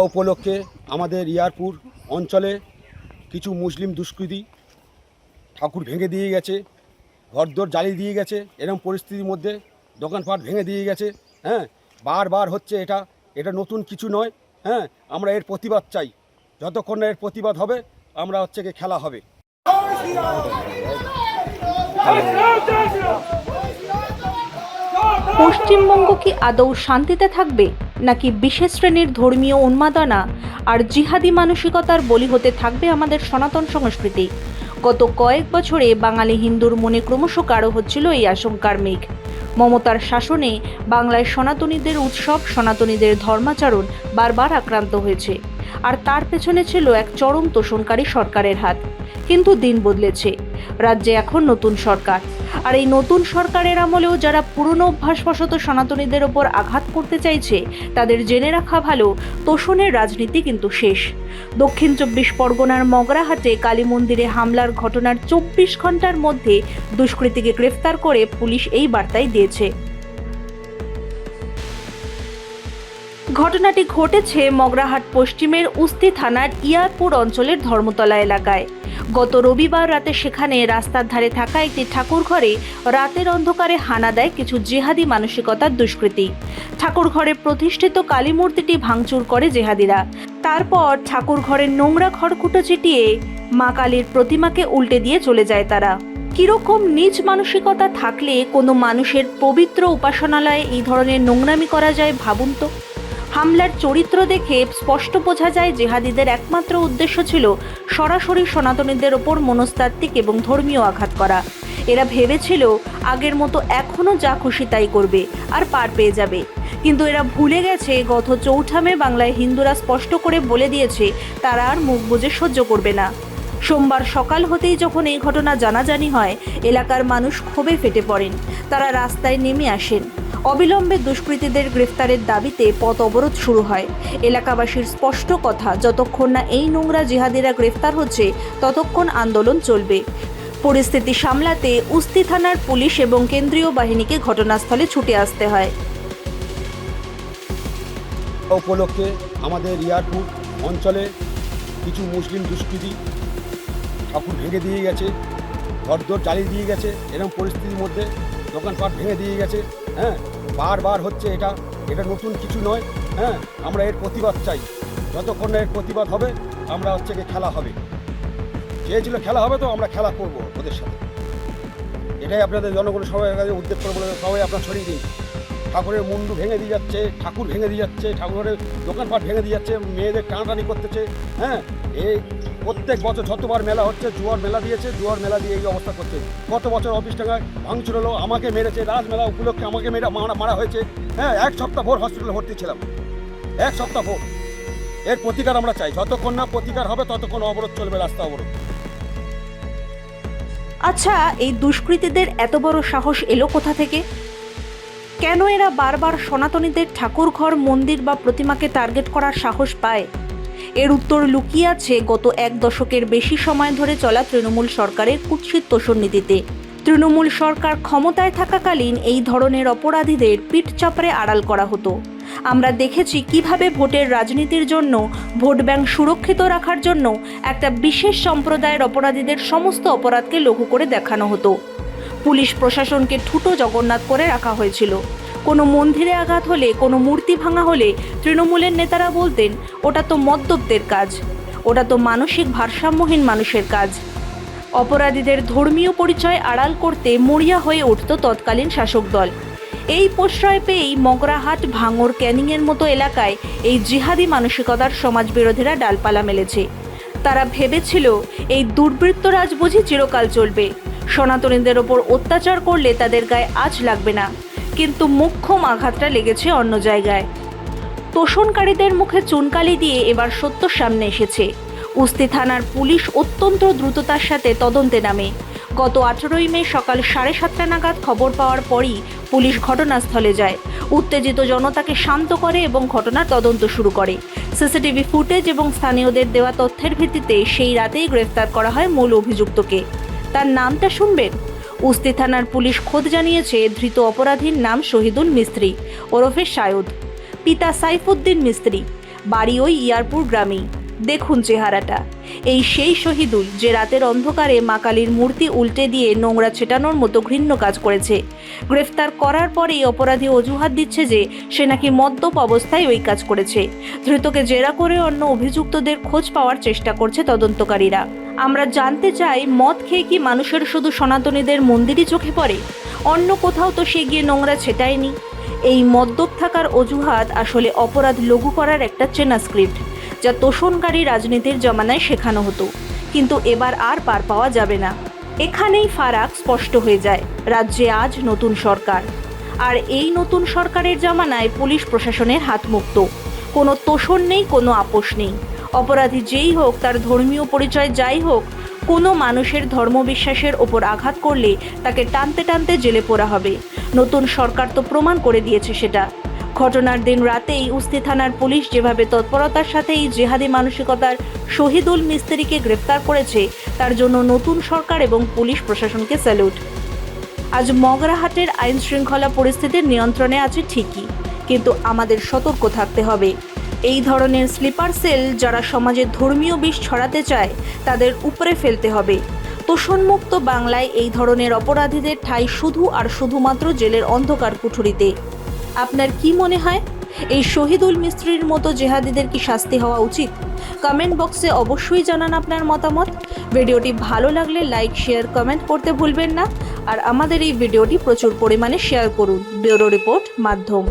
উপলক্ষে আমাদের ইয়ারপুর অঞ্চলে কিছু মুসলিম দুষ্কৃতী ঠাকুর ভেঙে দিয়ে গেছে, ঘরদোর জ্বালিয়ে দিয়ে গেছে। এরকম পরিস্থিতির মধ্যে দোকানপাট ভেঙে দিয়ে গেছে। বারবার হচ্ছে, এটা নতুন কিছু নয়। আমরা এর প্রতিবাদ চাই। যতক্ষণ না এর প্রতিবাদ হবে আমরা খেলা হবে। পশ্চিমবঙ্গ কি আদৌ শান্তিতে থাকবে, নাকি বিশেষ শ্রেণীর ধর্মীয় উন্মাদনা আর জিহাদি মানসিকতার বলি হতে থাকবে আমাদের সনাতন সংস্কৃতি? গত কয়েক বছরে বাঙালি হিন্দুর মনে ক্রমশ গাঢ় হচ্ছিল এই আশঙ্কার মেঘ। মমতার শাসনে বাংলায় সনাতনীদের উৎসব, সনাতনীদের ধর্মাচরণ বারবার আক্রান্ত হয়েছে, আর তার পেছনে ছিল এক চরম তোষণকারী সরকারের হাত। কিন্তু দিন বদলেছে, রাজ্যে এখন নতুন সরকার, আর এই নতুন সরকারের আমলেও যারা পুরনো অভ্যাসবশত সনাতনীদের ওপর আঘাত করতে চাইছে তাদের জেনে রাখা ভালো, তোষণের রাজনীতি কিন্তু শেষ। দক্ষিণ 24 পরগনার মগরাহাটে কালী মন্দিরে হামলার ঘটনার 24 ঘন্টার মধ্যে দুষ্কৃতীকে গ্রেফতার করে পুলিশ এই বার্তাই দিয়েছে। ঘটনাটি ঘটেছে মগরাহাট পশ্চিমের উস্তি থানার ইয়ারপুর অঞ্চলের ধর্মতলা এলাকায়। গত রবিবার রাতে সেখানে রাস্তার ধারে থাকা একটি ঠাকুর ঘরে রাতের অন্ধকারে হানা দেয় কিছু জেহাদি মানসিকতার দুষ্কৃতী। ঠাকুর ঘরে প্রতিষ্ঠিত কালী মূর্তিটি ভাঙচুর করে জেহাদিরা। তারপর ঠাকুর ঘরের নোংরা খড়কুটো চিটিয়ে মা কালীর প্রতিমাকে উল্টে দিয়ে চলে যায় তারা। কিরকম নীচ মানসিকতা থাকলে কোনো মানুষের পবিত্র উপাসনালয়ে এই ধরনের নোংরামি করা যায় ভাবুন তো। হামলার চরিত্র দেখে স্পষ্ট বোঝা যায় জেহাদিদের একমাত্র উদ্দেশ্য ছিল সরাসরি সনাতনীদের ওপর মনস্তাত্ত্বিক এবং ধর্মীয় আঘাত করা। এরা ভেবেছিল আগের মতো এখনও যা খুশি তাই করবে আর পার পেয়ে যাবে, কিন্তু এরা ভুলে গেছে গত 4 মে বাংলায় হিন্দুরা স্পষ্ট করে বলে দিয়েছে তারা আর মুখ বুজে সহ্য করবে না। সোমবার সকাল হতেই যখন এই ঘটনা জানাজানি হয়, এলাকার মানুষ ক্ষোভে ফেটে পড়েন। তারা রাস্তায় নেমে আসেন। অবিলম্বে দুষ্কৃতীদের গ্রেফতারের দাবিতে পথ অবরোধ শুরু হয়। এলাকাবাসীর স্পষ্ট কথা, যতক্ষণ না এই নোংরা জিহাদিরা গ্রেফতার হচ্ছে ততক্ষণ আন্দোলন চলবে। পরিস্থিতি সামলাতে উস্তি থানার পুলিশ এবং কেন্দ্রীয় বাহিনীকে ঘটনাস্থলে ছুটে আসতে হয়। উপলক্ষে আমাদের ইয়ারপুর অঞ্চলে কিছু মুসলিম দুষ্কৃতী ঠাকুর ভেঙে দিয়ে গেছে, ঘরদোর জ্বালিয়ে দিয়ে গেছে। এরকম পরিস্থিতির মধ্যে দোকানপাট ভেঙে দিয়ে গেছে। বারবার হচ্ছে, এটা নতুন কিছু নয়। আমরা এর প্রতিবাদ চাই। যতক্ষণ না এর প্রতিবাদ হবে আমরা খেলা হবে। চেয়েছিল খেলা হবে, তো আমরা খেলা করব ওদের সাথে। এটাই আপনাদের জনগণের সবাই কাছে উদ্যোগ করে বলে সবাই আপনার ছড়িয়ে দিন। ঠাকুরের মুন্ডু ভেঙে দিয়ে যাচ্ছে, ঠাকুর ভেঙে দিয়ে যাচ্ছে, ঠাকুরের দোকানপাট ভেঙে দিয়ে যাচ্ছে, মেয়েদের টানাটানি করতেছে। এই প্রত্যেক বছর যতবার মেলা হচ্ছে, জুয়ার মেলা দিয়েছে, জুয়ার মেলা দিয়ে এই অবস্থা করছে। গত বছর অফিস টাকায় ভাঙচুর হলো, আমাকে মেরেছে, রাজমেলা উপলক্ষে আমাকে মারা হয়েছে। 1 সপ্তাহ ভোর হসপিটালে ভর্তি ছিলাম, 1 সপ্তাহ ভোর। এর প্রতিকার আমরা চাই। যতক্ষণ না প্রতিকার হবে ততক্ষণ অবরোধ চলবে, রাস্তা অবরোধ। আচ্ছা, এই দুষ্কৃতীদের এত বড় সাহস এলো কোথা থেকে? কেন এরা বারবার সনাতনীদের ঠাকুর ঘর, মন্দির বা প্রতিমাকে টার্গেট করার সাহস পায়? এর উত্তর লুকিয়ে আছে গত 1 দশকের বেশি সময় ধরে চলা তৃণমূল সরকারের কুৎসিত তোষণ নীতিতে। তৃণমূল সরকার ক্ষমতায় থাকাকালীন এই ধরনের অপরাধীদের পিঠ চাপড়ে আড়াল করা হতো। আমরা দেখেছি কিভাবে ভোটের রাজনীতির জন্য, ভোট ব্যাংক সুরক্ষিত রাখার জন্য একটা বিশেষ সম্প্রদায়ের অপরাধীদের সমস্ত অপরাধকে লঘু করে দেখানো হতো। পুলিশ প্রশাসনকে ঠুটো জগন্নাথ করে রাখা হয়েছিল। কোনো মন্দিরে আঘাত হলে, কোনো মূর্তি ভাঙা হলে তৃণমূলের নেতারা বলতেন ওটা তো মদ্যপদের কাজ, ওটা তো মানসিক ভারসাম্যহীন মানুষের কাজ। অপরাধীদের ধর্মীয় পরিচয় আড়াল করতে মরিয়া হয়ে উঠত তৎকালীন শাসক দল। এই প্রশ্রয় পেয়েই মগরাহাট, ভাঙর, ক্যানিংয়ের মতো এলাকায় এই জিহাদি মানসিকতার সমাজবিরোধীরা ডালপালা মেলেছে। তারা ভেবেছিল এই দুর্বৃত্তরাজ বুঝি চিরকাল চলবে, সনাতনীদের ওপর অত্যাচার করলে তাদের গায়ে আঁচ লাগবে না। কিন্তু মোক্ষম আঘাতটা লেগেছে অন্য জায়গায়। তোষণকারীদের মুখে চুনকালি দিয়ে এবার সত্য সামনে এসেছে। উস্তি থানার পুলিশ অত্যন্ত দ্রুততার সাথে তদন্তে নামে। গত 18 মে সকাল 7:30 নাগাদ খবর পাওয়ার পরই পুলিশ ঘটনাস্থলে যায়, উত্তেজিত জনতাকে শান্ত করে এবং ঘটনার তদন্ত শুরু করে। সিসিটিভি ফুটেজ এবং স্থানীয়দের দেওয়া তথ্যের ভিত্তিতে সেই রাতেই গ্রেফতার করা হয় মূল অভিযুক্তকে। তার নামটা শুনবেন। উস্তি থানার পুলিশ খোদ জানিয়েছে ধৃত অপরাধীর নাম শহীদুল মিস্ত্রি ওরফে সায়দ, পিতা সাইফুদ্দিন মিস্ত্রি। বাড়ি ওই ইয়ারপুর গ্রামেই। দেখুন চেহারাটা, এই সেই শহীদুল যে রাতের অন্ধকারে মা কালীর মূর্তি উল্টে দিয়ে নোংরা ছেটানোর মতো ঘৃণ্য কাজ করেছে। গ্রেফতার করার পরেই অপরাধী অজুহাত দিচ্ছে যে সে নাকি মদ্যপ অবস্থায় ওই কাজ করেছে। ধৃতকে জেরা করে অন্য অভিযুক্তদের খোঁজ পাওয়ার চেষ্টা করছে তদন্তকারীরা। আমরা জানতে চাই, মদ খেয়ে কি মানুষের শুধু সনাতনীদের মন্দিরই চোখে পড়ে? অন্য কোথাও তো সে গিয়ে নোংরা ছেটায়নি। এই মদ্যপ থাকার অজুহাত আসলে অপরাধ লঘু করার একটা চেনা স্ক্রিপ্ট, যা তোষণকারী রাজনীতির জমানায় শেখানো হতো, কিন্তু এবার আর পার পাওয়া যাবে না। এখানেই ফারাক স্পষ্ট হয়ে যায়। রাজ্যে আজ নতুন সরকার, আর এই নতুন সরকারের জামানায় পুলিশ প্রশাসনের হাত মুক্ত। কোনো তোষণ নেই, কোনো আপোষ নেই। অপরাধী যেই হোক, তার ধর্মীয় পরিচয় যাই হোক, কোনো মানুষের ধর্মবিশ্বাসের ওপর আঘাত করলে তাকে টানতে টানতে জেলে পোরা হবে। নতুন সরকার তো প্রমাণ করে দিয়েছে সেটা। ঘটনার দিন রাতেই উস্তি থানার পুলিশ যেভাবে তৎপরতার সাথে এই জেহাদি মানসিকতার শহীদুল মিস্ত্রিকে গ্রেফতার করেছে, তার জন্য নতুন সরকার এবং পুলিশ প্রশাসনকে স্যালুট। আজ মগরাহাটের আইন শৃঙ্খলা পরিস্থিতির নিয়ন্ত্রণে আছে ঠিকই, কিন্তু আমাদের সতর্ক থাকতে হবে। এই ধরনের স্লিপার সেল যারা সমাজে ধর্মীয় বিষ ছড়াতে চায়, তাদের উপরে ফেলতে হবে। তোষণমুক্ত বাংলায় এই ধরনের অপরাধীদের ঠাঁই শুধু আর শুধুমাত্র জেলের অন্ধকার কুঠুরিতে। আপনার কি মনে হয়, এই শহীদুল মিস্ত্রির মতো জেহাদিদের কি শাস্তি হওয়া উচিত? কমেন্ট বক্সে অবশ্যই জানান আপনার মতামত। ভিডিওটি ভালো লাগলে লাইক, শেয়ার, কমেন্ট করতে ভুলবেন না। আর আমাদের এই ভিডিওটি প্রচুর পরিমাণে শেয়ার করুন। ব্যুরো রিপোর্ট, মাধ্যম।